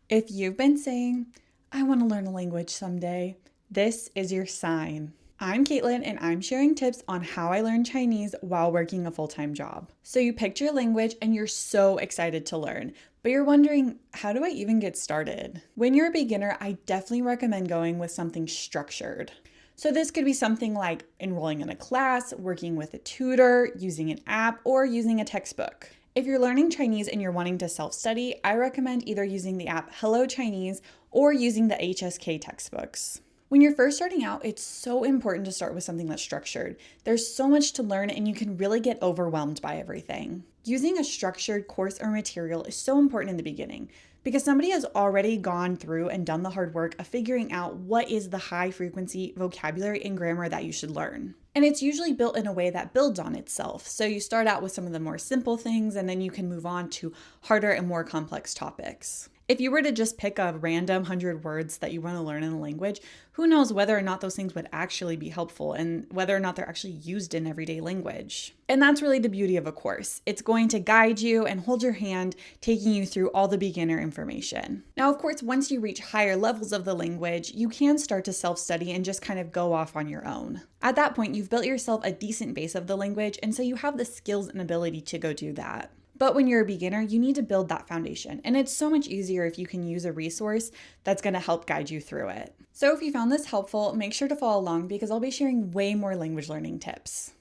If you've been saying, I want to learn a language someday, this is your sign. I'm Caitlin, and I'm sharing tips on how I learned Chinese while working a full-time job. So you picked your language and you're so excited to learn, but you're wondering, how do I even get started? When you're a beginner, I definitely recommend going with something structured. So this could be something like enrolling in a class, working with a tutor, using an app, or using a textbook. If you're learning Chinese and you're wanting to self-study, I recommend either using the app Hello Chinese or using the HSK textbooks. When you're first starting out, it's so important to start with something that's structured. There's so much to learn and you can really get overwhelmed by everything. Using a structured course or material is so important in the beginning because somebody has already gone through and done the hard work of figuring out what is the high frequency vocabulary and grammar that you should learn. And it's usually built in a way that builds on itself. So you start out with some of the more simple things and then you can move on to harder and more complex topics. If you were to just pick a random 100 words that you want to learn in a language, who knows whether or not those things would actually be helpful and whether or not they're actually used in everyday language. And that's really the beauty of a course. It's going to guide you and hold your hand, taking you through all the beginner information. Now, of course, once you reach higher levels of the language, you can start to self-study and just kind of go off on your own. At that point, you've built yourself a decent base of the language, and so you have the skills and ability to go do that. But when you're a beginner, you need to build that foundation. And it's so much easier if you can use a resource that's going to help guide you through it. So if you found this helpful, make sure to follow along because I'll be sharing way more language learning tips.